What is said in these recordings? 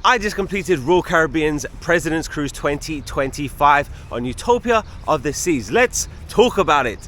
I just completed Royal Caribbean's President's Cruise 2025 on Utopia of the Seas. Let's talk about it.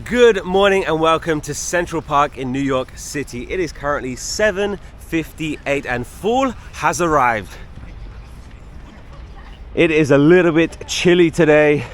Good morning and welcome to Central Park in New York City. It is currently 7:58 and fall has arrived. It is a little bit chilly today.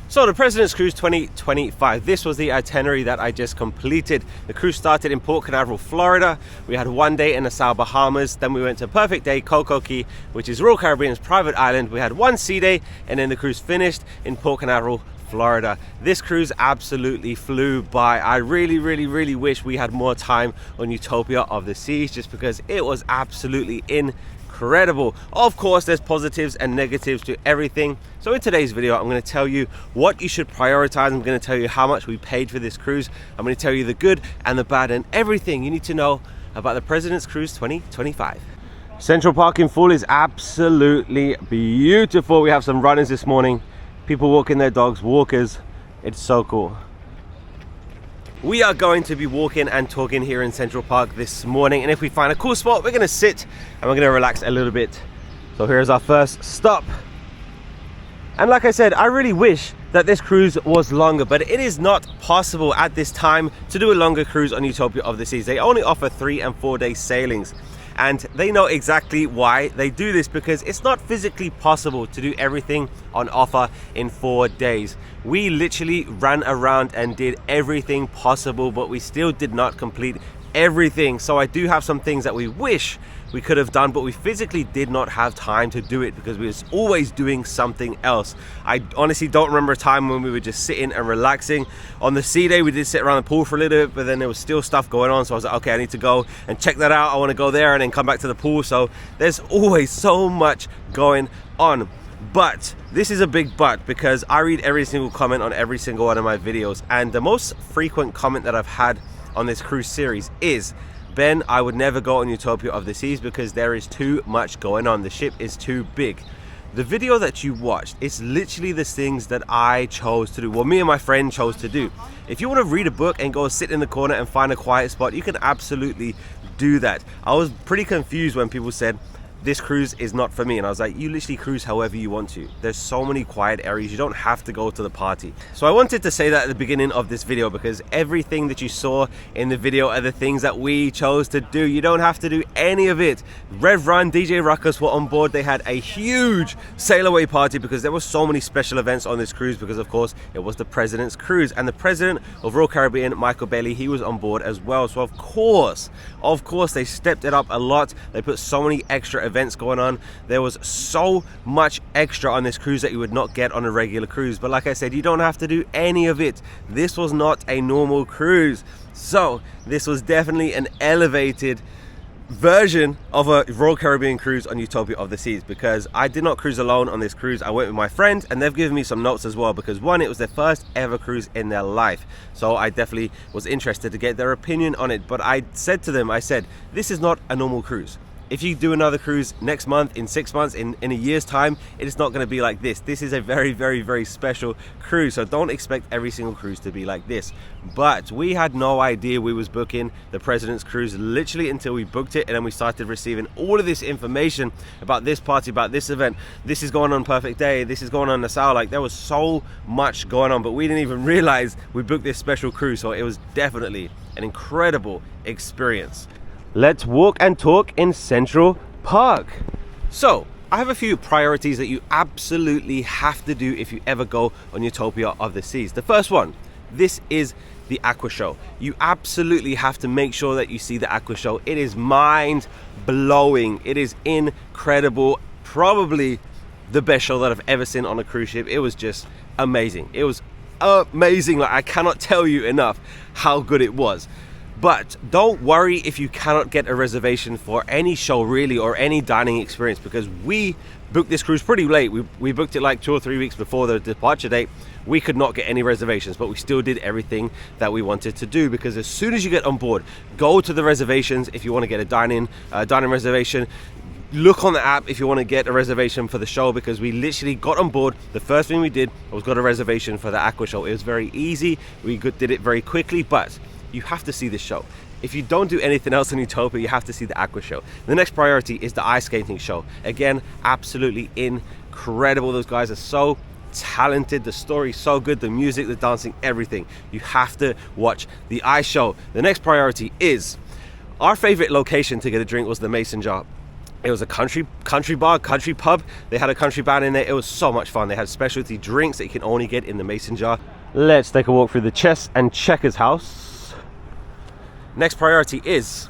So the President's Cruise 2025, this was the itinerary that I just completed. The cruise started in Port Canaveral, Florida. We had one day in Nassau, Bahamas. Then we went to Perfect Day, Coco Key, which is Royal Caribbean's private island. We had one sea day and then the cruise finished in Port Canaveral, Florida. This cruise absolutely flew by. I really wish we had more time on Utopia of the Seas just because it was absolutely incredible. Of course, there's positives and negatives to everything. So in today's video, I'm going to tell you what you should prioritize. I'm going to tell you how much we paid for this cruise. I'm going to tell you the good and the bad and everything you need to know about the President's Cruise 2025. Central Park in full is absolutely beautiful. We have some runners this morning, people walking their dogs, walkers. It's so cool. We are going to be walking and talking here in Central Park this morning, and if we find a cool spot, we're going to sit and we're going to relax a little bit. So here's our first stop. And like I said, I really wish that this cruise was longer, but it is not possible at this time to do a longer cruise on Utopia of the Seas. They only offer 3 and 4 day sailings. And they know exactly why they do this, because it's not physically possible to do everything on offer in 4 days. We literally ran around and did everything possible, but we still did not complete everything. So I do have some things that we wish we could have done, but we physically did not have time to do it because we was always doing something else. I honestly don't remember a time when we were just sitting and relaxing. On the sea day, we did sit around the pool for a little bit, but then there was still stuff going on. So I was like, okay, I need to go and check that out. I want to go there and then come back to the pool. So there's always so much going on. But this is a big but, because I read every single comment on every single one of my videos. And the most frequent comment that I've had on this cruise series is, Ben, I would never go on Utopia of the Seas because there is too much going on. The ship is too big. The video that you watched, it's literally the things that I chose to do. Well, me and my friend chose to do. If you want to read a book and go sit in the corner and find a quiet spot, you can absolutely do that. I was pretty confused when people said, this cruise is not for me, and I was like, you literally cruise however you want to. There's so many quiet areas, you don't have to go to the party. So I wanted to say that at the beginning of this video, because everything that you saw in the video are the things that we chose to do. You don't have to do any of it. Rev Run, DJ Ruckus were on board. They had a huge sail away party because there were so many special events on this cruise, because of course it was the President's Cruise, and the President of Royal Caribbean, Michael Bailey, he was on board as well. So of course they stepped it up a lot. They put so many extra events going on. There was so much extra on this cruise that you would not get on a regular cruise. But like I said, you don't have to do any of it. This was not a normal cruise. So this was definitely an elevated version of a Royal Caribbean cruise on Utopia of the Seas, because I did not cruise alone on this cruise. I went with my friend, and they've given me some notes as well, because one, it was their first ever cruise in their life. So I definitely was interested to get their opinion on it. But I said to them, I said, this is not a normal cruise. If you do another cruise next month, in 6 months, in a year's time, it is not going to be like this. This is a very special cruise, so don't expect every single cruise to be like this. But we had no idea we was booking the President's Cruise literally until we booked it, and then we started receiving all of this information about this party, about this event. This is going on Perfect Day, this is going on Nassau. Like, there was so much going on, but we didn't even realize we booked this special cruise. So it was definitely an incredible experience. Let's walk and talk in Central Park. So I have a few priorities that you absolutely have to do if you ever go on Utopia of the Seas. The first one, This is the Aqua Show. You absolutely have to make sure that you see the Aqua Show. It is mind blowing. It is incredible. Probably the best show that I've ever seen on a cruise ship. It was just amazing. It was amazing. Like, I cannot tell you enough how good it was. But don't worry if you cannot get a reservation for any show really, or any dining experience, because we booked this cruise pretty late. We booked it like 2 or 3 weeks before the departure date. We could not get any reservations, but we still did everything that we wanted to do, because as soon as you get on board, go to the reservations if you want to get a dining reservation. Look on the app if you want to get a reservation for the show, because we literally got on board. The first thing we did was got a reservation for the Aqua Show. It was very easy. We did it very quickly, but you have to see this show. If you don't do anything else in Utopia, you have to see the Aqua Show. The next priority is the ice skating show. Again, absolutely incredible. Those guys are so talented. The story is so good. The music, the dancing, everything. You have to watch the ice show. The next priority is our favorite location to get a drink was the Mason Jar. It was a country bar, country pub. They had a country band in there. It was so much fun. They had specialty drinks that you can only get in the Mason Jar. Let's take a walk through the chess and checkers house. Next priority is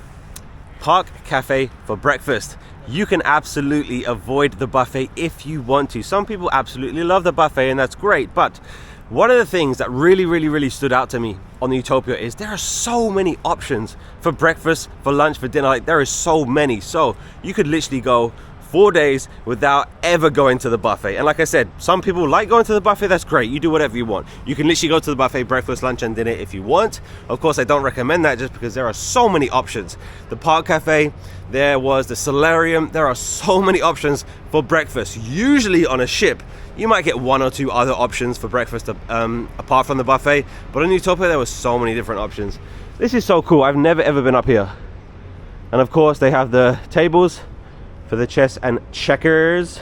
Park Cafe for breakfast. You can absolutely avoid the buffet if you want to. Some people absolutely love the buffet, and that's great, but one of the things that really stood out to me on the Utopia is there are so many options for breakfast, for lunch, for dinner. Like, there is so many. So you could literally go 4 days without ever going to the buffet. And like I said, some people like going to the buffet. That's great. You do whatever you want. You can literally go to the buffet, breakfast, lunch, and dinner if you want. Of course, I don't recommend that just because there are so many options. The Park Cafe, there was the Solarium. There are so many options for breakfast. Usually on a ship, you might get 1 or 2 other options for breakfast apart from the buffet. But in Utopia, there were so many different options. This is so cool. I've never ever been up here. And of course, they have the tables for the chess and checkers.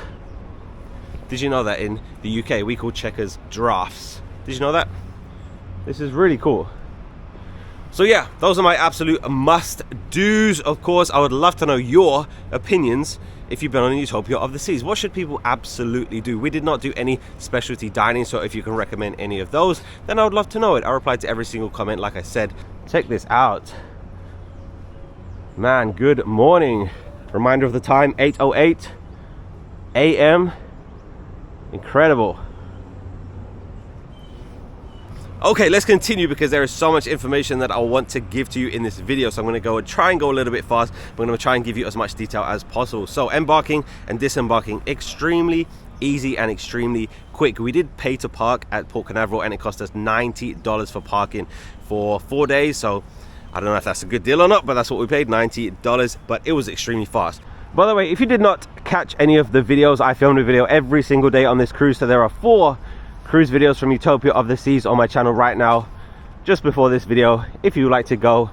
Did you know that in the UK we call checkers drafts? Did you know that? This is really cool. So yeah, those are my absolute must-dos. Of course, I would love to know your opinions if you've been on Utopia of the Seas. What should people absolutely do? We did not do any specialty dining, so if you can recommend any of those, then I would love to know it. I replied to every single comment, like I said. Check this out. Man, good morning. Reminder of the time, 8:08 a.m. Incredible. Okay, let's continue because there is so much information that I want to give to you in this video. So I'm going to try and go a little bit fast. I'm going to try and give you as much detail as possible. So embarking and disembarking, extremely easy and extremely quick. We did pay to park at Port Canaveral and it cost us $90 for parking for 4 days. So I don't know if that's a good deal or not, but that's what we paid, $90, but it was extremely fast. By the way, if you did not catch any of the videos, I filmed a video every single day on this cruise. So there are 4 cruise videos from Utopia of the Seas on my channel right now, just before this video, if you would like to go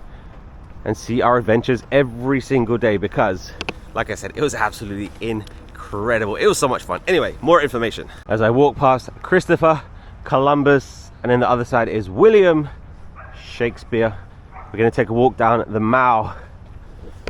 and see our adventures every single day, because like I said, it was absolutely incredible. It was so much fun. Anyway, more information. As I walk past Christopher Columbus, and then the other side is William Shakespeare, we're going to take a walk down the Mall.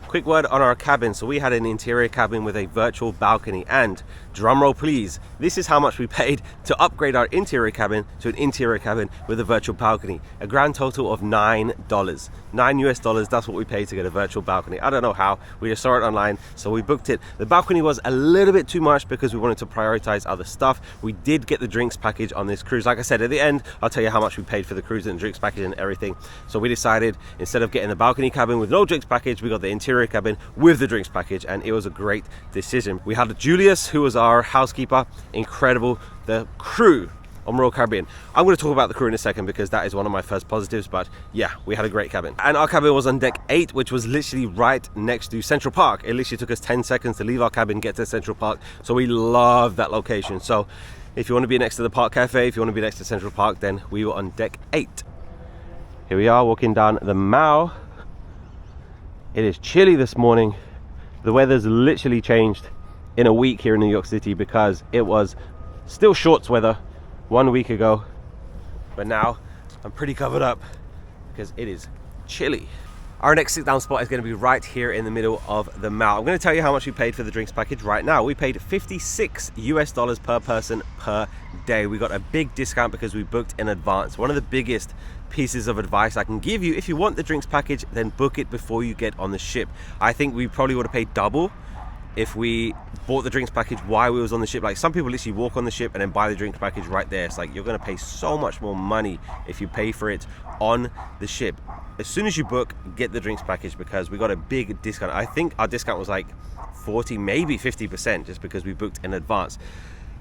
Quick word on our cabin. So we had an interior cabin with a virtual balcony, and drumroll please, this is how much we paid to upgrade our interior cabin to an interior cabin with a virtual balcony. A grand total of $9 US. That's what we paid to get a virtual balcony. I don't know how, we just saw it online, so we booked it. The balcony was a little bit too much because we wanted to prioritize other stuff. We did get the drinks package on this cruise. Like I said, at the end I'll tell you how much we paid for the cruise and drinks package and everything. So we decided, instead of getting the balcony cabin with no drinks package, we got the interior cabin with the drinks package, and it was a great decision. We had Julius, who was our housekeeper, incredible. The crew on Royal Caribbean, I'm going to talk about the crew in a second because that is one of my first positives, but yeah, we had a great cabin. And our cabin was on deck 8, which was literally right next to Central Park. It literally took us 10 seconds to leave our cabin, get to Central Park, so we love that location. So if you want to be next to the Park Cafe, if you want to be next to Central Park, then we were on deck 8. Here we are walking down the Mall. It is chilly this morning. The weather's literally changed in a week here in New York City, because it was still shorts weather 1 week ago, but now I'm pretty covered up because it is chilly. Our next sit down spot is going to be right here in the middle of the mall. I'm going to tell you how much we paid for the drinks package right now. We paid $56 US per person per day. We got a big discount because we booked in advance. One of the biggest pieces of advice I can give you: if you want the drinks package, then book it before you get on the ship. I think we probably would have paid double if we bought the drinks package while we was on the ship. Like, some people literally walk on the ship and then buy the drinks package right there. It's like, you're going to pay so much more money if you pay for it on the ship. As soon as you book, get the drinks package, because we got a big discount. I think our discount was like 40, maybe 50%, just because we booked in advance.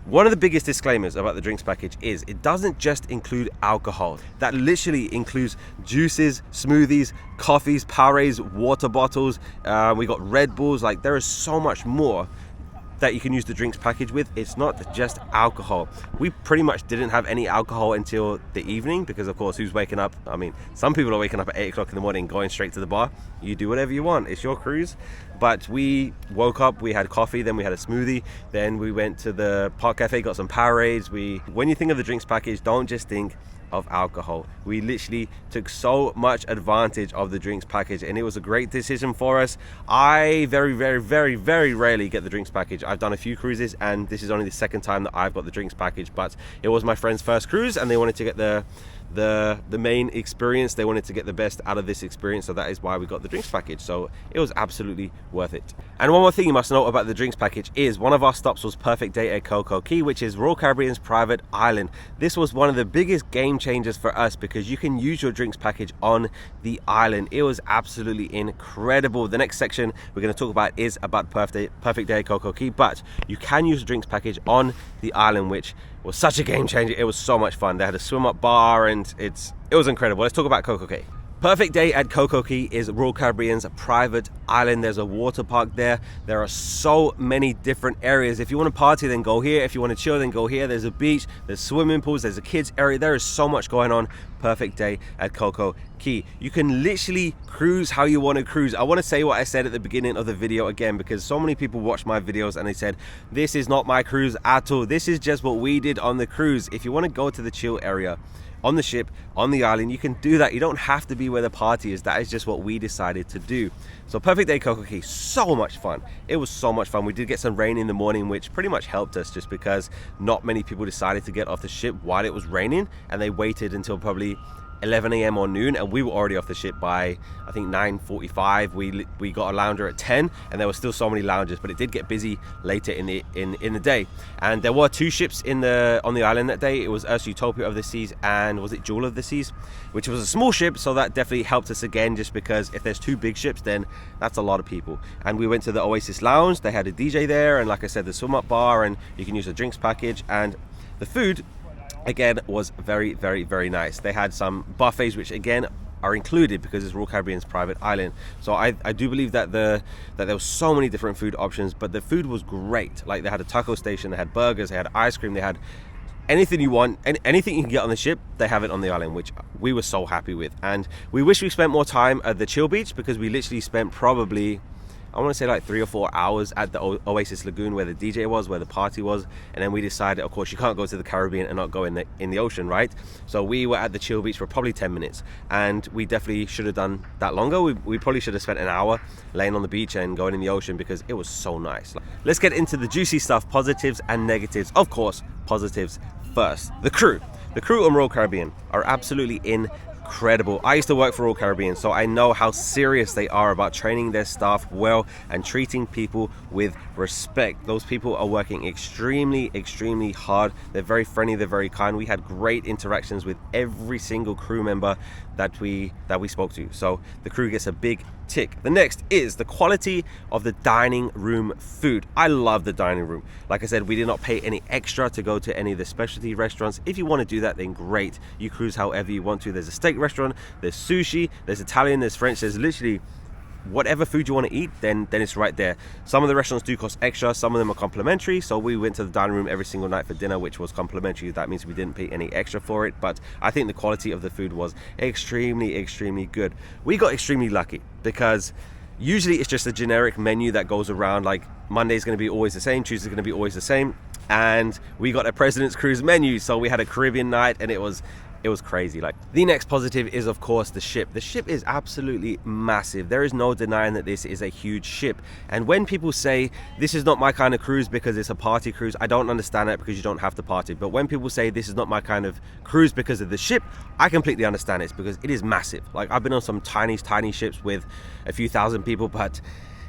One of the biggest disclaimers about the drinks package is it doesn't just include alcohol. That literally includes juices, smoothies, coffees, Powerades, water bottles. We got Red Bulls. Like, there is so much more that you can use the drinks package with. It's not just alcohol. We pretty much didn't have any alcohol until the evening, because of course, who's waking up? I mean, some people are waking up at 8 o'clock in the morning going straight to the bar. You do whatever you want, it's your cruise. But we woke up, we had coffee, then we had a smoothie, then we went to the park cafe, got some Powerades. When you think of the drinks package, don't just think of alcohol. We literally took so much advantage of the drinks package, and it was a great decision for us. I very rarely get the drinks package. I've done a few cruises, and this is only the second time that I've got the drinks package, but it was my friend's first cruise and they wanted to get the main experience. They wanted to get the best out of this experience, so that is why we got the drinks package. So it was absolutely worth it. And one more thing you must know about the drinks package is one of our stops was Perfect Day at Coco Cay, which is Royal Caribbean's private island. This was one of the biggest game changers for us, because you can use your drinks package on the island. It was absolutely incredible. The next section we're going to talk about is about Perfect Day at Coco Cay, but you can use the drinks package on the island, which was such a game changer. It was so much fun. They had a swim up bar, and it was incredible. Let's talk about Coco Cay. Perfect Day at Coco Cay is Royal Caribbean's private island. There's a water park there. There are so many different areas. If you want to party, then go here. If you want to chill, then go here. There's a beach, there's swimming pools, there's a kids area. There is so much going on. Perfect Day at Coco Cay. You can literally cruise how you want to cruise. I want to say what I said at the beginning of the video again, because so many people watch my videos and they said, this is not my cruise at all. This is just what we did on the cruise. If you want to go to the chill area on the ship, on the island, you can do that. You don't have to be where the party is. That is just what we decided to do. So Perfect Day Coco Cay, so much fun. It was so much fun. We did get some rain in the morning, which pretty much helped us, just because not many people decided to get off the ship while it was raining, and they waited until probably 11 a.m. or noon, and we were already off the ship by I think 9:45. We got a lounger at 10, and there were still so many loungers, but it did get busy later in the day. And there were two ships on the island that day. It was Utopia of the Seas, and was it Jewel of the Seas, which was a small ship, so that definitely helped us again, just because if there's two big ships, then that's a lot of people. And we went to the Oasis Lounge. They had a DJ there, and like I said, the swim up bar, and you can use the drinks package. And the food again was very nice. They had some buffets, which again are included because it's Royal Caribbean's private island. So I do believe that there were so many different food options, but the food was great. Like, they had a taco station, they had burgers, they had ice cream, they had anything you want, anything you can get on the ship, they have it on the island, which we were so happy with. And we wish we spent more time at the chill beach, because we literally spent probably, I want to say, like 3 or 4 hours at the Oasis Lagoon, where the DJ was, where the party was. And then we decided, of course, you can't go to the Caribbean and not go in the ocean, right? So we were at the chill beach for probably 10 minutes, and we definitely should have done that longer. We probably should have spent an hour laying on the beach and going in the ocean, because it was so nice. Let's get into the juicy stuff, positives and negatives. Of course, positives first. The crew on Royal Caribbean are absolutely incredible. I used to work for Royal Caribbean, so I know how serious they are about training their staff well and treating people with respect. Those people are working extremely hard. They're very friendly, they're very kind. We had great interactions with every single crew member that we spoke to. So the crew gets a big tick. The next is the quality of the dining room food. I love the dining room. Like I said, we did not pay any extra to go to any of the specialty restaurants. If you want to do that, then great. You cruise however you want to. There's a steak restaurant, there's sushi, there's Italian, there's French, there's literally whatever food you want to eat, then it's right there. Some of the restaurants do cost extra, some of them are complimentary, so we went to the dining room every single night for dinner, which was complimentary. That means we didn't pay any extra for it, but I think the quality of the food was extremely good. We got extremely lucky, because usually it's just a generic menu that goes around. Like, Monday's going to be always the same, Tuesday's going to be always the same, and we got a President's Cruise menu, so we had a Caribbean night, and it was crazy. Like, the next positive is, of course, the ship. The ship is absolutely massive. There is no denying that this is a huge ship. And when people say this is not my kind of cruise because it's a party cruise, I don't understand that, because you don't have to party. But when people say this is not my kind of cruise because of the ship, I completely understand it, because it is massive. Like, I've been on some tiny ships with a few thousand people, but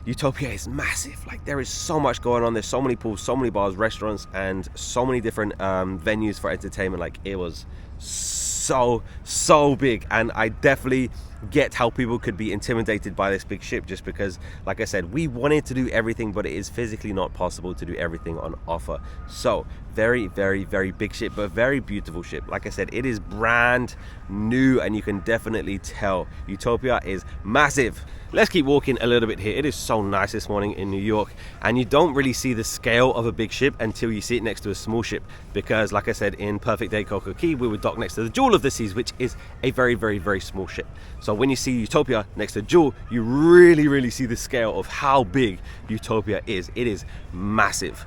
Utopia is massive. Like, there is so much going on. There's so many pools, so many bars, restaurants, and so many different venues for entertainment. Like, it was so big, and I definitely get how people could be intimidated by this big ship, just because, like I said, we wanted to do everything, but it is physically not possible to do everything on offer. So very big ship, but very beautiful ship. Like I said, it is brand new, and you can definitely tell Utopia is massive. Let's keep walking a little bit here. It is so nice this morning in New York, and you don't really see the scale of a big ship until you see it next to a small ship, because like I said, in Perfect Day Coco Cay, we would dock next to the Jewel of the Seas, which is a very small ship. So when you see Utopia next to Jewel, you really see the scale of how big Utopia is. It is massive.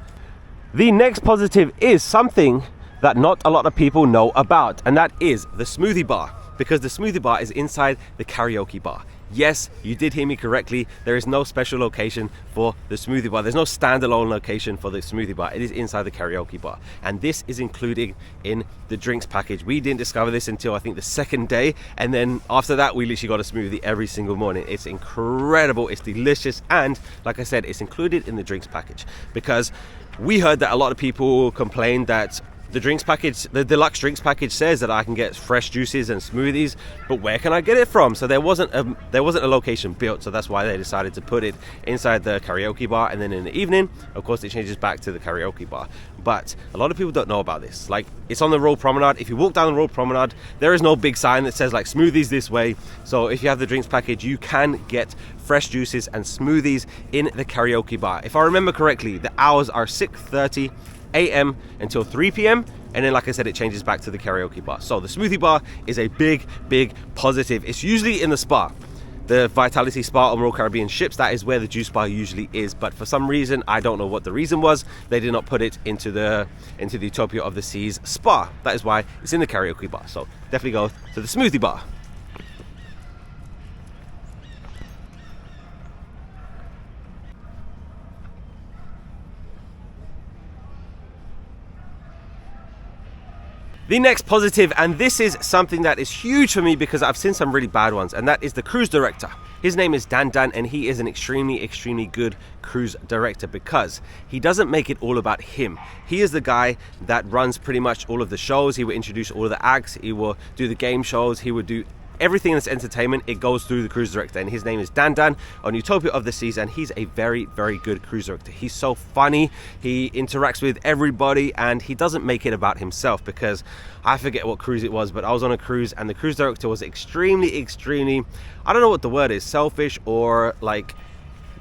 The next positive is something that not a lot of people know about, and that is the smoothie bar, because the smoothie bar is inside the karaoke bar. Yes, you did hear me correctly. There is no special location for the smoothie bar. There's no standalone location for the smoothie bar. It is inside the karaoke bar, and this is included in the drinks package. We didn't discover this until I think the second day, and then after that we literally got a smoothie every single morning. It's incredible, it's delicious, and like I said, it's included in the drinks package, because we heard that a lot of people complained that the drinks package, the deluxe drinks package, says that I can get fresh juices and smoothies, but where can I get it from? So there wasn't a location built, so that's why they decided to put it inside the karaoke bar, and then in the evening, of course, it changes back to the karaoke bar. But a lot of people don't know about this. Like, it's on the Royal Promenade. If you walk down the Royal Promenade, there is no big sign that says like smoothies this way. So if you have the drinks package, you can get fresh juices and smoothies in the karaoke bar. If I remember correctly, the hours are 6:30 a.m. until 3 p.m. and then, like I said, it changes back to the karaoke bar. So the smoothie bar is a big positive. It's usually in the spa, the Vitality Spa on Royal Caribbean ships. That is where the juice bar usually is, but for some reason, I don't know what the reason was, they did not put it into the Utopia of the Seas spa. That is why it's in the karaoke bar. So definitely go to the smoothie bar. The next positive, and this is something that is huge for me because I've seen some really bad ones, and that is the cruise director. His name is Dan, and he is an extremely good cruise director, because he doesn't make it all about him. He is the guy that runs pretty much all of the shows. He will introduce all of the acts, he will do the game shows, he would do everything that's entertainment. It goes through the cruise director, and his name is Dan on Utopia of the Seas, and he's a very good cruise director. He's so funny, he interacts with everybody, and he doesn't make it about himself, because I forget what cruise it was, but I was on a cruise and the cruise director was extremely, I don't know what the word is, selfish, or like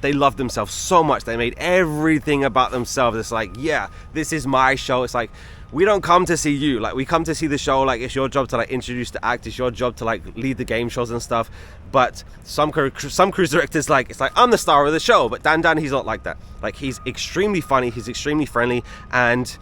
they loved themselves so much they made everything about themselves. It's like, yeah, this is my show. It's like, we don't come to see you, like we come to see the show. Like, it's your job to like introduce the act, it's your job to like lead the game shows and stuff. But some cruise directors, like, it's like, I'm the star of the show. But Dan, he's not like that. Like, he's extremely funny, he's extremely friendly, and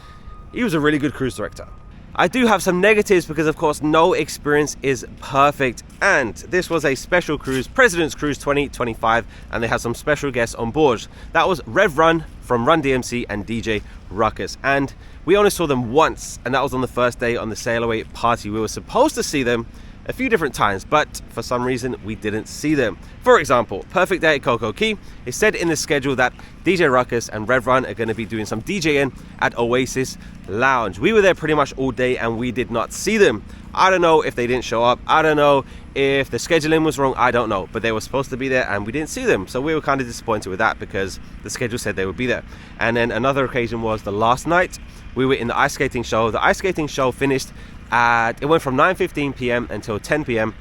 he was a really good cruise director. I do have some negatives because, of course, no experience is perfect, and this was a special cruise, President's Cruise 2025, and they had some special guests on board. That was Rev Run from Run DMC and DJ Ruckus, and we only saw them once, and that was on the first day on the Sail Away party. We were supposed to see them a few different times, but for some reason we didn't see them. For example, Perfect Day at Coco Cay, it said in the schedule that DJ Ruckus and Rev Run are going to be doing some DJing at Oasis Lounge. We were there pretty much all day and we did not see them. I don't know if they didn't show up, I don't know if the scheduling was wrong, I don't know, but they were supposed to be there and we didn't see them. So we were kind of disappointed with that because the schedule said they would be there. And then another occasion was the last night. We were in the ice skating show. The ice skating show finished it went from 9:15 p.m. until 10 p.m.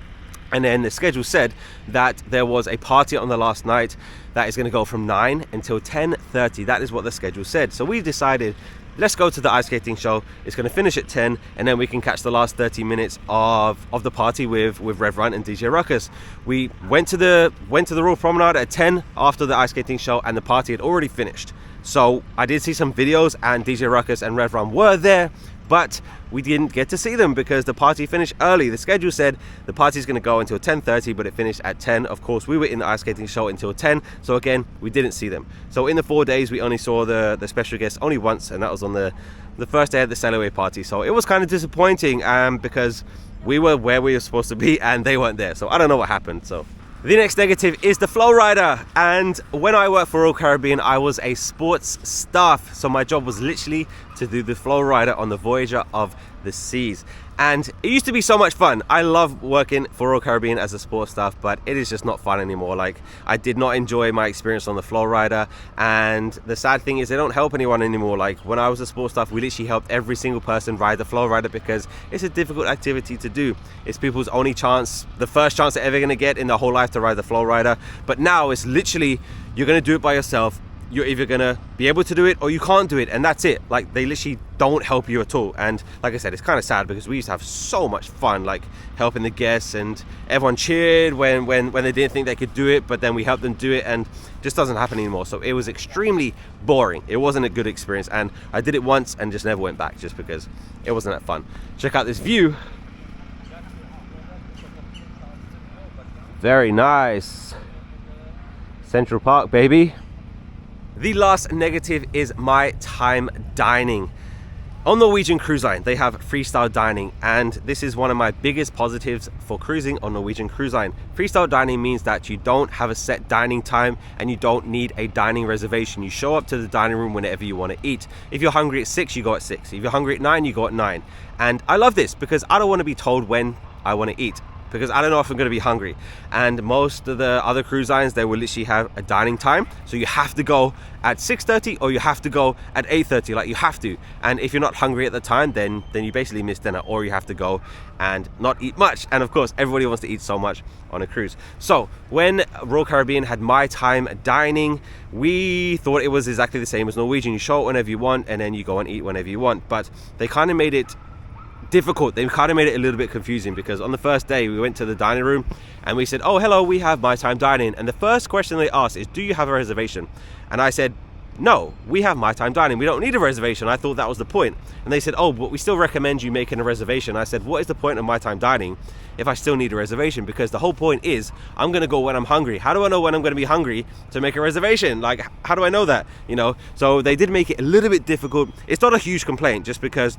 and then the schedule said that there was a party on the last night that is going to go from 9 until 10:30. That is what the schedule said. So we decided, let's go to the ice skating show. It's going to finish at 10, and then we can catch the last 30 minutes of the party with Rev Run and DJ Ruckus. We went to the Royal Promenade at 10 after the ice skating show, and the party had already finished. So I did see some videos, and DJ Ruckus and Rev Run were there, but we didn't get to see them because the party finished early. The schedule said the party's going to go until 10:30, but it finished at 10. Of course, we were in the ice skating show until 10, so again, we didn't see them. So in the 4 days, we only saw the special guests only once, and that was on the first day of the sail away party. So it was kind of disappointing because we were where we were supposed to be and they weren't there. So I don't know what happened. So the next negative is the flow rider. And when I worked for Royal Caribbean, I was a sports staff. So my job was literally to do the flow rider on the Voyager of the Seas. And it used to be so much fun. I love working for Royal Caribbean as a sports staff, but it is just not fun anymore. Like, I did not enjoy my experience on the flow rider. And the sad thing is they don't help anyone anymore. Like, when I was a sports staff, we literally helped every single person ride the flow rider because it's a difficult activity to do. It's people's only chance, the first chance they're ever going to get in their whole life to ride the flow rider. But now it's literally, you're going to do it by yourself. You're either gonna be able to do it or you can't do it, and that's it. Like, they literally don't help you at all. And like I said, it's kind of sad because we used to have so much fun, like helping the guests, and everyone cheered when they didn't think they could do it, but then we helped them do it, and it just doesn't happen anymore. So it was extremely boring. It wasn't a good experience, and I did it once and just never went back just because it wasn't that fun. Check out this view. Very nice. Central Park, baby. The last negative is my time dining. On Norwegian Cruise Line, they have freestyle dining, and this is one of my biggest positives for cruising on Norwegian Cruise Line. Freestyle dining means that you don't have a set dining time and you don't need a dining reservation. You show up to the dining room whenever you want to eat. If you're hungry at 6, you go at 6. If you're hungry at 9, you go at 9. And I love this because I don't want to be told when I want to eat, because I don't know if I'm going to be hungry. And most of the other cruise lines, they will literally have a dining time. So you have to go at 6:30 or you have to go at 8:30, like you have to. And if you're not hungry at the time, then you basically miss dinner, or you have to go and not eat much. And of course, everybody wants to eat so much on a cruise. So when Royal Caribbean had my time dining, we thought it was exactly the same as Norwegian. You show up whenever you want and then you go and eat whenever you want. But they kind of made it difficult. They kind of made it a little bit confusing because on the first day we went to the dining room and we said, oh, hello, we have my time dining. And the first question they asked is, do you have a reservation? And I said, no, we have my time dining. We don't need a reservation. I thought that was the point. And they said, oh, but we still recommend you making a reservation. I said, what is the point of my time dining if I still need a reservation? Because the whole point is I'm going to go when I'm hungry. How do I know when I'm going to be hungry to make a reservation? Like, how do I know that? You know, so they did make it a little bit difficult. It's not a huge complaint, just because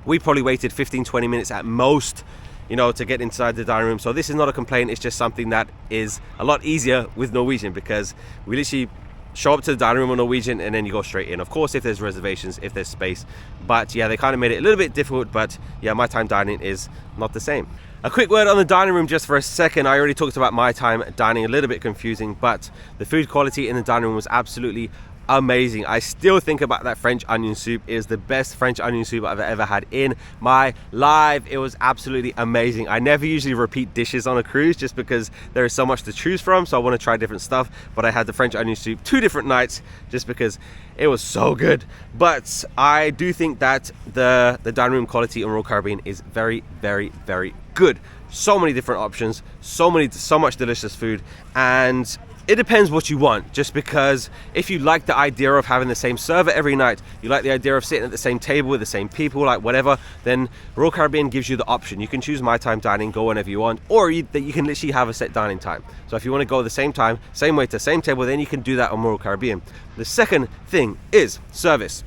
we probably waited 15-20 minutes at most, you know, to get inside the dining room. So this is not a complaint. It's just something that is a lot easier with Norwegian, because we literally show up to the dining room on Norwegian and then you go straight in. Of course, if there's reservations, if there's space. But yeah, they kind of made it a little bit difficult. But yeah, my time dining is not the same. A quick word on the dining room just for a second. I already talked about my time dining, a little bit confusing, but the food quality in the dining room was absolutely amazing. I still think about that French onion soup. It is the best French onion soup I've ever had in my life. It was absolutely amazing. I never usually repeat dishes on a cruise just because there is so much to choose from, so I want to try different stuff. But I had the French onion soup 2 different nights just because it was so good. But I do think that the dining room quality on Royal Caribbean is very, very, very good. So many different options, so much delicious food, and it depends what you want. Just because if you like the idea of having the same server every night, you like the idea of sitting at the same table with the same people, like whatever, then Royal Caribbean gives you the option. You can choose my time dining, go whenever you want, or you can literally have a set dining time. So if you want to go the same time, same way to same table, then you can do that on Royal Caribbean. The second thing is service.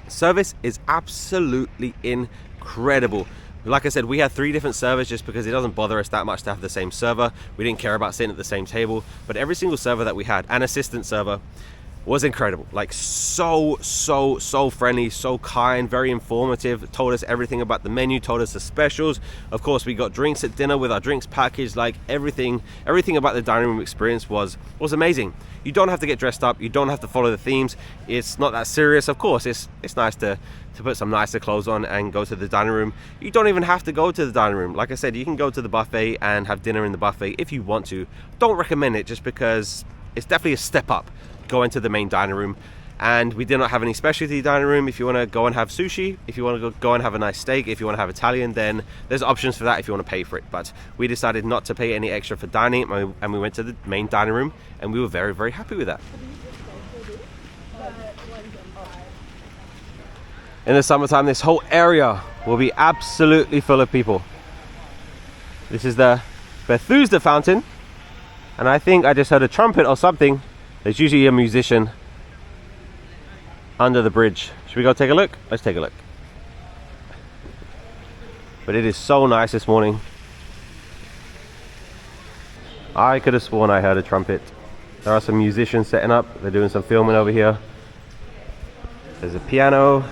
Service is absolutely incredible. Like I said, we had 3 different servers just because it doesn't bother us that much to have the same server. We didn't care about sitting at the same table, but every single server that we had, an assistant server, was incredible. Like, so friendly, so kind, very informative, told us everything about the menu, told us the specials. Of course, we got drinks at dinner with our drinks package. Like, everything about the dining room experience was amazing. You don't have to get dressed up, you don't have to follow the themes. It's not that serious. Of course, it's nice to put some nicer clothes on and go to the dining room. You don't even have to go to the dining room. Like I said, you can go to the buffet and have dinner in the buffet if you want to. Don't recommend it just because it's definitely a step up going to the main dining room. And we did not have any specialty dining room. If you want to go and have sushi, if you want to go and have a nice steak, if you want to have Italian, then there's options for that if you want to pay for it. But we decided not to pay any extra for dining, and we went to the main dining room, and we were very, very happy with that. in the summertime, this whole area will be absolutely full of people. This is the Bethesda fountain, and I think I just heard a trumpet or something. There's usually a musician under the bridge. Should we go take a look? Let's take a look. But it is so nice this morning. I could have sworn I heard a trumpet. There are some musicians setting up. They're doing some filming over here. There's a piano.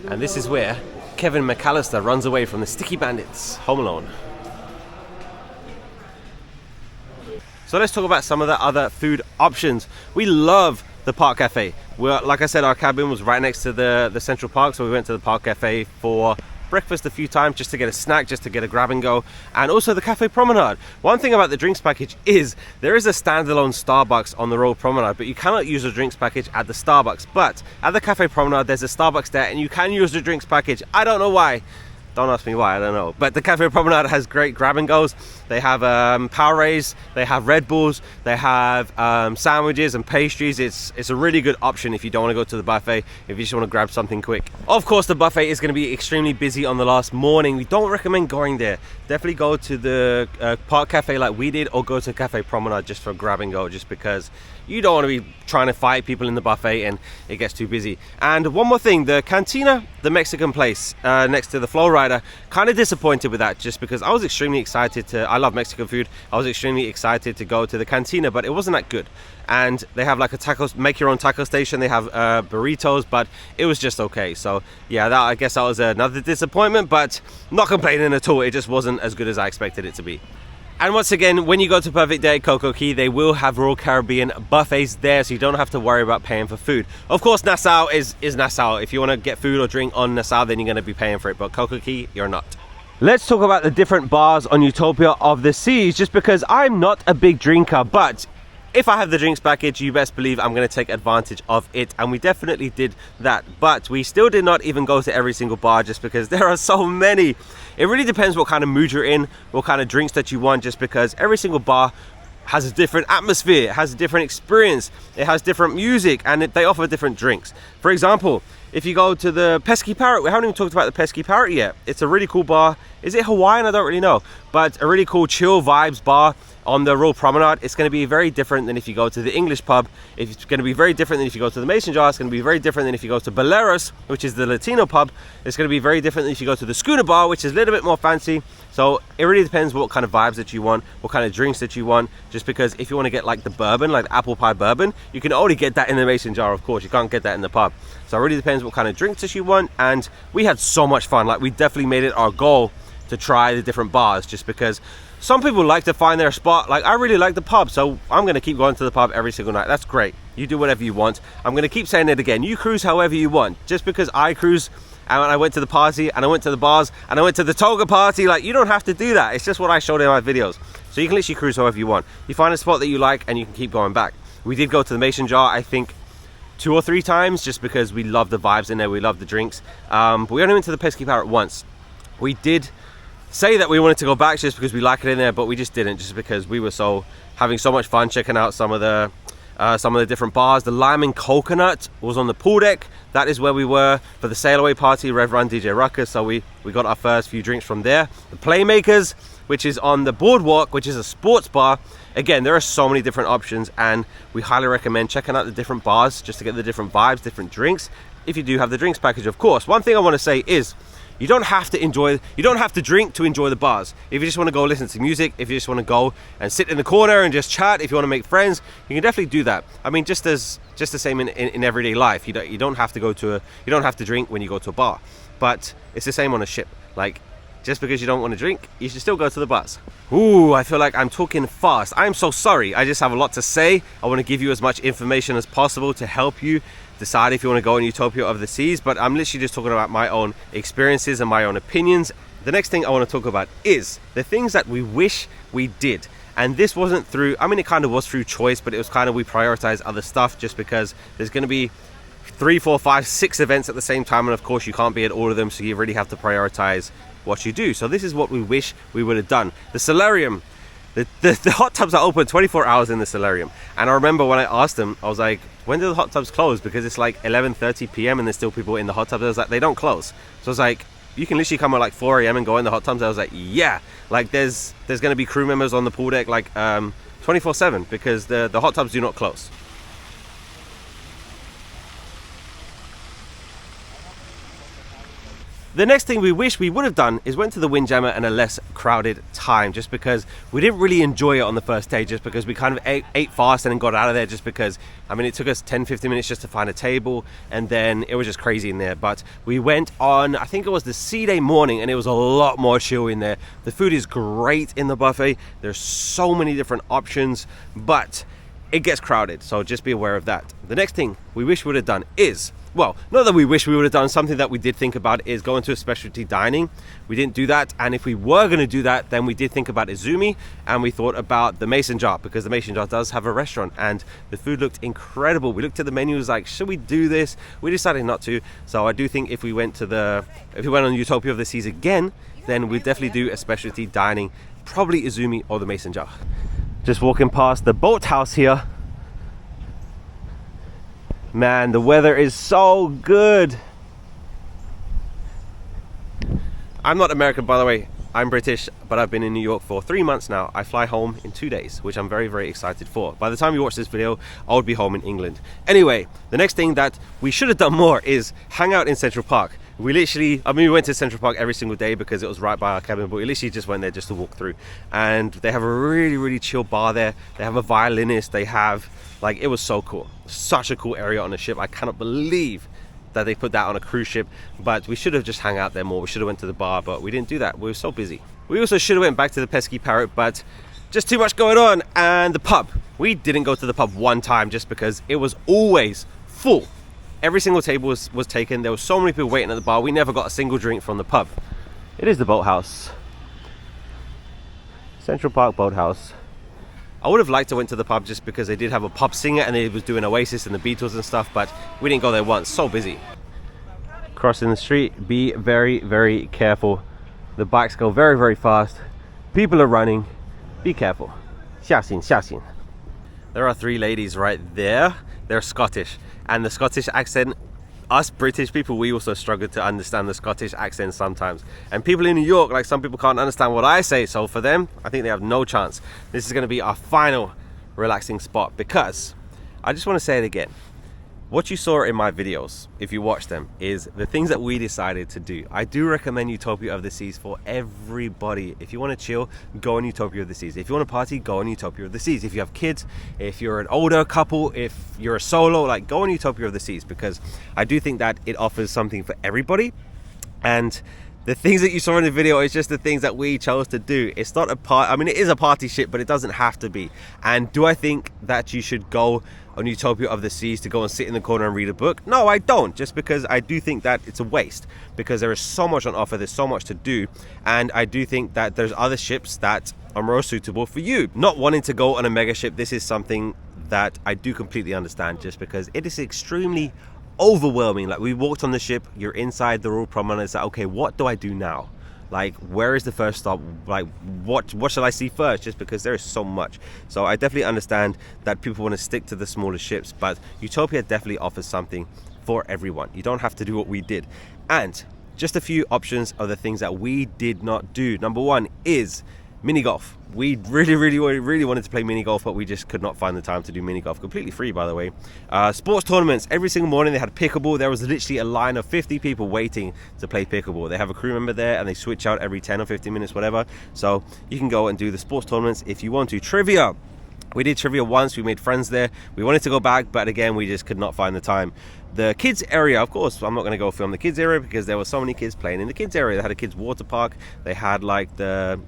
And this is where Kevin McAllister runs away from the sticky bandits. Home Alone. So let's talk about some of the other food options. We love the Park Cafe. Like I said, our cabin was right next to the Central Park, so we went to the Park Cafe for breakfast a few times just to get a snack, just to get a grab and go, and also the Cafe Promenade. One thing about the drinks package is there is a standalone Starbucks on the Royal Promenade, but you cannot use a drinks package at the Starbucks. But at the Cafe Promenade, there's a Starbucks there, and you can use the drinks package. I don't know why. Don't ask me why, I don't know. But the Cafe Promenade has great grab and goes. They have Powerades, they have Red Bulls, they have sandwiches and pastries. It's a really good option if you don't want to go to the buffet, if you just want to grab something quick. Of course, the buffet is going to be extremely busy on the last morning. We don't recommend going there. Definitely go to the Park Cafe like we did, or go to Cafe Promenade just for grab and go, just because you don't want to be trying to fight people in the buffet and it gets too busy. And one more thing, the Cantina, the Mexican place next to the Flow Rider, kind of disappointed with that, just because I was extremely excited to, I love Mexican food, I was extremely excited to go to the Cantina, but it wasn't that good. And they have like a tacos, make your own taco station, they have burritos, but it was just okay. So yeah, I guess that was another disappointment, but not complaining at all. It just wasn't as good as I expected it to be. And once again, when you go to Perfect Day at Coco Key, they will have Royal Caribbean buffets there, so you don't have to worry about paying for food. Of course, Nassau is Nassau. If you want to get food or drink on Nassau, then you're going to be paying for it, but Coco Key, you're not. Let's talk about the different bars on Utopia of the Seas, just because I'm not a big drinker, but if I have the drinks package, you best believe I'm going to take advantage of it, and we definitely did that. But we still did not even go to every single bar, just because there are so many. It really depends what kind of mood you're in, what kind of drinks that you want, just because every single bar has a different atmosphere, it has a different experience, it has different music, and they offer different drinks. For example, if you go to the Pesky Parrot, we haven't even talked about the Pesky Parrot yet. It's a really cool bar. Is it Hawaiian? I don't really know, but a really cool chill vibes bar on the Royal Promenade. It's going to be very different than if you go to the English pub. It's going to be very different than if you go to the Mason Jar. It's going to be very different than if you go to Boleros, which is the Latino pub. It's going to be very different than if you go to the Schooner Bar, which is a little bit more fancy. So it really depends what kind of vibes that you want, what kind of drinks that you want, just because if you want to get like the bourbon, like the apple pie bourbon, you can only get that in the Mason Jar, of course. You can't get that in the pub. So it really depends what kind of drinks that you want. And we had so much fun. Like, we definitely made it our goal to try the different bars, just because some people like to find their spot. Like, I really like the pub, so I'm going to keep going to the pub every single night. That's great. You do whatever you want. I'm going to keep saying it again. You cruise however you want. Just because I cruise and I went to the party and I went to the bars and I went to the toga party, like, you don't have to do that. It's just what I showed in my videos. So you can literally cruise however you want. You find a spot that you like and you can keep going back. We did go to the Mason Jar, I think 2 or 3 times, just because we love the vibes in there, we love the drinks. But we only went to the Pesky Parrot once. We did say that we wanted to go back just because we like it in there, but we just didn't, just because we were having so much fun checking out some of the different bars. The Lime and Coconut was on the pool deck. That is where we were for the sail away party, Rev Run DJ Ruckus, so we got our first few drinks from there. The Playmakers, which is on the boardwalk, which is a sports bar. Again, there are so many different options, and we highly recommend checking out the different bars just to get the different vibes, different drinks, if you do have the drinks package, of course. One thing I want to say is, you don't have to drink to enjoy the bars. If you just want to go listen to music, if you just want to go and sit in the corner and just chat, if you want to make friends, you can definitely do that. I mean, just the same in everyday life. You don't have to drink when you go to a bar, but it's the same on a ship. Like, just because you don't want to drink, you should still go to the bars. Ooh, I feel like I'm talking fast. I'm so sorry. I just have a lot to say. I want to give you as much information as possible to help you decide if you want to go in Utopia of the Seas, but I'm literally just talking about my own experiences and my own opinions. The next thing I want to talk about is the things that we wish we did. And this wasn't through, I mean, it kind of was through choice, but it was kind of, we prioritize other stuff, just because there's going to be 3, 4, 5, 6 events at the same time, and of course you can't be at all of them, so you really have to prioritize what you do. So this is what we wish we would have done. The solarium, The hot tubs are open 24 hours in the solarium. And I remember when I asked them, I was like, when do the hot tubs close? Because it's like 11:30 p.m. and there's still people in the hot tubs. I was like, they don't close. So I was like, you can literally come at like 4 a.m. and go in the hot tubs. I was like, yeah, like there's going to be crew members on the pool deck like 24/7 because the hot tubs do not close. The next thing we wish we would have done is went to the Windjammer in a less crowded time, just because we didn't really enjoy it on the first day, just because we kind of ate fast and then got out of there, just because, I mean, it took us 10-15 minutes just to find a table, and then it was just crazy in there. But we went on, I think it was the C-Day morning, and it was a lot more chill in there. The food is great in the buffet. There's so many different options, but it gets crowded, so just be aware of that. The next thing we wish we would have done is, well, not that we wish we would have done, something that we did think about is going to a specialty dining. We didn't do that, and if we were going to do that, then we did think about Izumi, and we thought about the Mason Jar, because the Mason Jar does have a restaurant, and the food looked incredible. We looked at the menu, was like, should we do this? We decided not to. So I do think if we went on Utopia of the Seas again, then we'd definitely do a specialty dining, probably Izumi or the Mason Jar. Just walking past the boathouse here. Man, the weather is so good. I'm not American, by the way. I'm British, but I've been in New York for 3 months now. I fly home in 2 days, which I'm very, very excited for. By the time you watch this video, I would be home in England. Anyway, the next thing that we should have done more is hang out in Central Park. We went to Central Park every single day because it was right by our cabin, but we literally just went there just to walk through. And they have a really, really chill bar there. They have a violinist. They have, like, it was so cool. Such a cool area on a ship. I cannot believe that they put that on a cruise ship, but we should have just hung out there more. We should have went to the bar, but we didn't do that. We were so busy. We also should have went back to the Pesky Parrot, but just too much going on. And the pub, we didn't go to the pub one time just because it was always full. Every single table was taken. There were so many people waiting at the bar. We never got a single drink from the pub. It is the boathouse. Central Park Boathouse. I would have liked to went to the pub just because they did have a pub singer and they was doing Oasis and the Beatles and stuff, but we didn't go there once. So busy. Crossing the street, be very, very careful. The bikes go very, very fast. People are running. Be careful. 小心, 小心. There are 3 ladies right there. They're Scottish, and the Scottish accent, us British people, we also struggle to understand the Scottish accent sometimes. And people in New York, like, some people can't understand what I say, so for them, I think they have no chance. This is going to be our final relaxing spot, because I just want to say it again. What you saw in my videos, if you watch them, is the things that we decided to do. I do recommend Utopia of the Seas for everybody. If you want to chill, go on Utopia of the Seas. If you want to party, go on Utopia of the Seas. If you have kids, if you're an older couple, if you're a solo, like, go on Utopia of the Seas, because I do think that it offers something for everybody. And the things that you saw in the video is just the things that we chose to do. It's not a I mean, it is a party ship, but it doesn't have to be. And do I think that you should go on Utopia of the Seas to go and sit in the corner and read a book? No, I don't, just because I do think that it's a waste, because there is so much on offer, there's so much to do, and I do think that there's other ships that are more suitable for you. Not wanting to go on a mega ship, this is something that I do completely understand, just because it is extremely overwhelming. Like, we walked on the ship, you're inside the Royal Promenade, it's like, okay, what do I do now? Like, where is the first stop? Like, what shall I see first? Just because there is so much. So I definitely understand that people want to stick to the smaller ships, but Utopia definitely offers something for everyone. You don't have to do what we did. And just a few options of the things that we did not do. Number 1 is mini golf. We really wanted to play mini golf, but we just could not find the time to do mini golf. Completely free, by the way. Sports tournaments. Every single morning they had pickleball. There was literally a line of 50 people waiting to play pickleball. They have a crew member there, and they switch out every 10 or 15 minutes, whatever. So you can go and do the sports tournaments if you want to. Trivia. We did trivia once. We made friends there. We wanted to go back, but again, we just could not find the time. The kids area, of course, I'm not going to go film the kids area because there were so many kids playing in the kids area. They had a kids water park. They had, like, the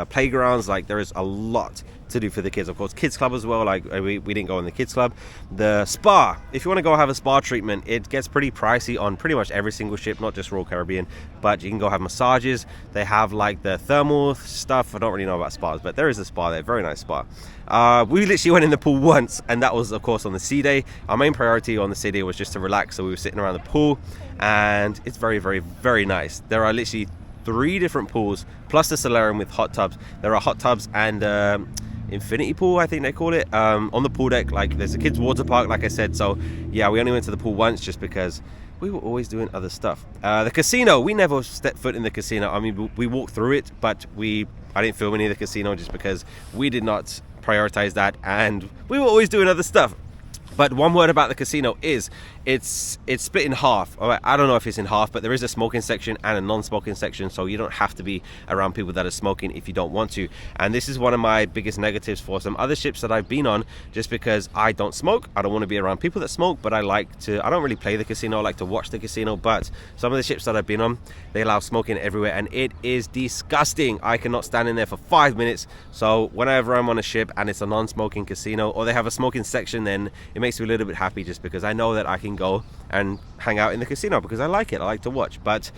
playgrounds. Like, there is a lot to do for the kids. Of course, kids club as well. Like, we didn't go in the kids club. The spa, if you want to go have a spa treatment, it gets pretty pricey on pretty much every single ship, not just Royal Caribbean, but you can go have massages. They have, like, the thermal stuff. I don't really know about spas, but there is a spa there. Very nice spa. We literally went in the pool once, and that was, of course, on the sea day. Our main priority on the sea day was just to relax, so we were sitting around the pool, and it's very, very, very nice. There are literally 3 different pools plus the solarium with hot tubs. There are hot tubs and infinity pool, I think they call it, on the pool deck. Like, there's a kids water park, like I said. So yeah, we only went to the pool once just because we were always doing other stuff. The casino, we never stepped foot in the casino. I mean, we walked through it, but I didn't film any of the casino just because we did not prioritize that, and we were always doing other stuff. But one word about the casino is it's split in half. All right, I don't know if it's in half, but there is a smoking section and a non-smoking section, so you don't have to be around people that are smoking if you don't want to. And this is one of my biggest negatives for some other ships that I've been on, just because I don't smoke. I don't want to be around people that smoke, but I don't really play the casino. I like to watch the casino. But some of the ships that I've been on, they allow smoking everywhere, and it is disgusting. I cannot stand in there for 5 minutes. So whenever I'm on a ship and it's a non-smoking casino, or they have a smoking section, then it makes me a little bit happy, just because I know that I can go and hang out in the casino because I like it. I like to watch. But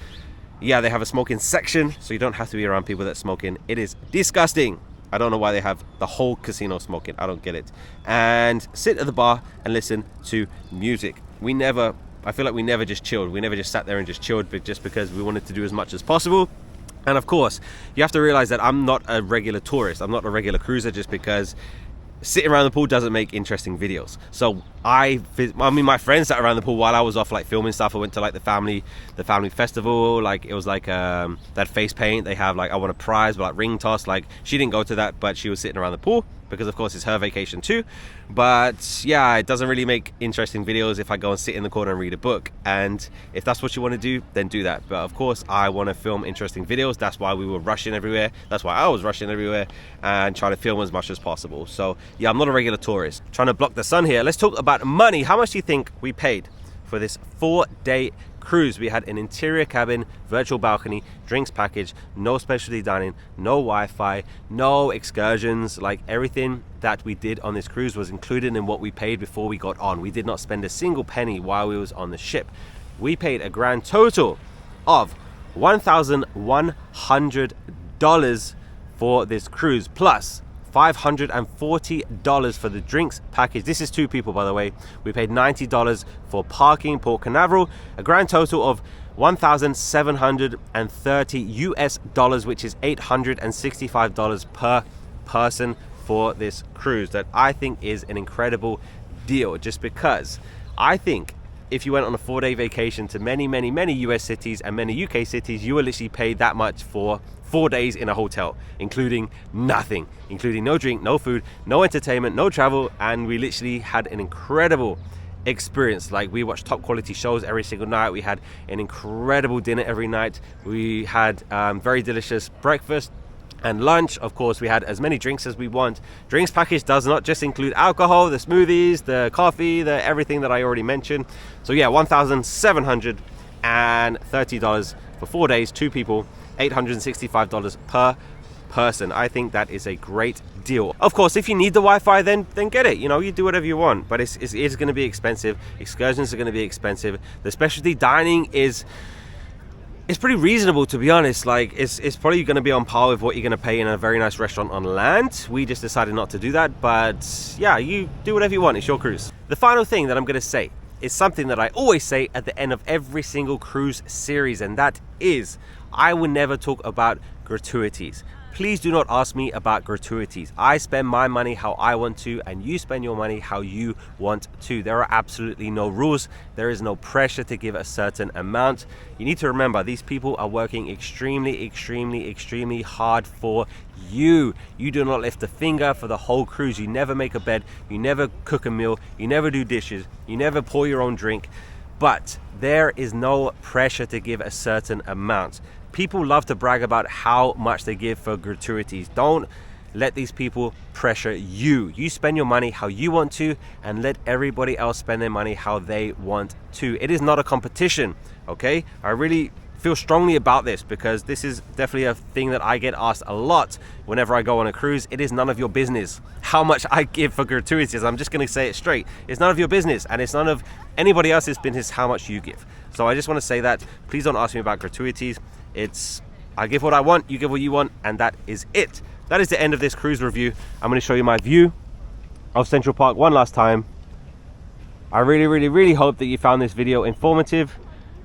yeah, they have a smoking section, so you don't have to be around people that smoking. It is disgusting. I don't know why they have the whole casino smoking. I don't get it. And sit at the bar and listen to music. I feel like we never just chilled. We never just sat there and just chilled, but just because we wanted to do as much as possible. And of course, you have to realize that I'm not a regular tourist. I'm not a regular cruiser, just because sitting around the pool doesn't make interesting videos. So my friends sat around the pool while I was off, like, filming stuff. I went to like the family festival. Like, it was like that face paint. They have like, I want a prize, but like ring toss. Like, she didn't go to that, but she was sitting around the pool because of course it's her vacation too. But yeah, it doesn't really make interesting videos if I go and sit in the corner and read a book. And if that's what you want to do, then do that. But of course I want to film interesting videos. That's why we were rushing everywhere. That's why I was rushing everywhere and trying to film as much as possible. So yeah, I'm not a regular tourist. Trying to block the sun here. Let's talk about money. How much do you think we paid for this 4-day cruise? We had an interior cabin, virtual balcony, drinks package, no specialty dining, no Wi-Fi, no excursions. Like, everything that we did on this cruise was included in what we paid before we got on. We did not spend a single penny while we was on the ship. We paid a grand total of $1,100 for this cruise, plus $540 for the drinks package. This is 2 people, by the way. We paid $90 for parking, Port Canaveral, a grand total of $1,730 which is $865 per person for this cruise. That I think is an incredible deal, just because I think if you went on a 4-day vacation to many US cities and many UK cities, you will literally pay that much for 4 days in a hotel, including nothing, including no drink, no food, no entertainment, no travel. And we literally had an incredible experience. Like, we watched top quality shows every single night. We had an incredible dinner every night. We had very delicious breakfast and lunch. Of course, we had as many drinks as we want. Drinks package does not just include alcohol, the smoothies, the coffee, the everything that I already mentioned. So yeah, $1,730 for 4 days, 2 people, $865 per person. I think that is a great deal. Of course, if you need the Wi-Fi, then get it. You know, you do whatever you want, but it's going to be expensive. Excursions are going to be expensive. The specialty dining it's pretty reasonable, to be honest. Like, it's probably going to be on par with what you're going to pay in a very nice restaurant on land. We just decided not to do that, but yeah, you do whatever you want. It's your cruise. The final thing that I'm going to say is something that I always say at the end of every single cruise series, and that is, I will never talk about gratuities. Please do not ask me about gratuities. I spend my money how I want to, and you spend your money how you want to. There are absolutely no rules. There is no pressure to give a certain amount. You need to remember, these people are working extremely hard for you. You do not lift a finger for the whole cruise. You never make a bed. You never cook a meal. You never do dishes. You never pour your own drink. But there is no pressure to give a certain amount. People love to brag about how much they give for gratuities. Don't let these people pressure you. You spend your money how you want to, and let everybody else spend their money how they want to. It is not a competition, okay? I really feel strongly about this, because this is definitely a thing that I get asked a lot whenever I go on a cruise. It is none of your business how much I give for gratuities. I'm just going to say it straight. It's none of your business, and it's none of anybody else's business how much you give. So I just want to say that. Please don't ask me about gratuities. I give what I want, you give what you want, and that is it. That is the end of this cruise review. I'm going to show you my view of Central Park one last time. I really hope that you found this video informative.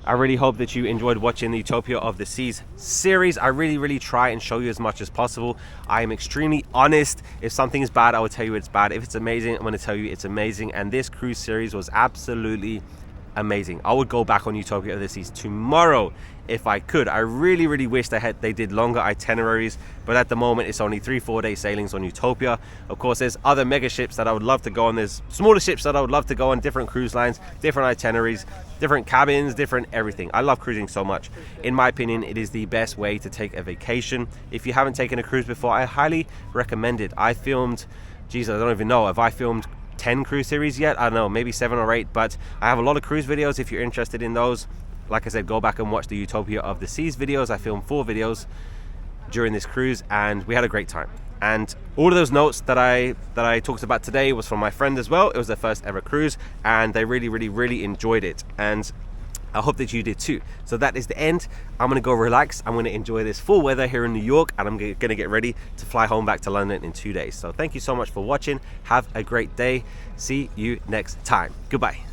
I really hope that you enjoyed watching the Utopia of the Seas series. I really try and show you as much as possible. I am extremely honest. If something is bad, I will tell you it's bad. If it's amazing, I'm going to tell you it's amazing. And this cruise series was absolutely amazing. I would go back on Utopia of the Seas tomorrow if I could. I really wish they did longer itineraries, but at the moment it's only 3-4 day sailings on Utopia. Of course, there's other mega ships that I would love to go on. There's smaller ships that I would love to go on, different cruise lines, different itineraries, different cabins, different everything. I love cruising so much. In my opinion, it is the best way to take a vacation. If you haven't taken a cruise before, I highly recommend it. I filmed, geez, I don't even know if I filmed 10 cruise series yet. I don't know, maybe 7 or 8, but I have a lot of cruise videos if you're interested in those. Like I said, go back and watch the Utopia of the Seas videos. I filmed 4 videos during this cruise and we had a great time. And all of those notes that I talked about today was from my friend as well. It was their first ever cruise and they really enjoyed it. And I hope that you did too. So that is the end. I'm gonna go relax. I'm gonna enjoy this full weather here in New York and I'm gonna get ready to fly home back to London in 2 days. So thank you so much for watching. Have a great day. See you next time. Goodbye.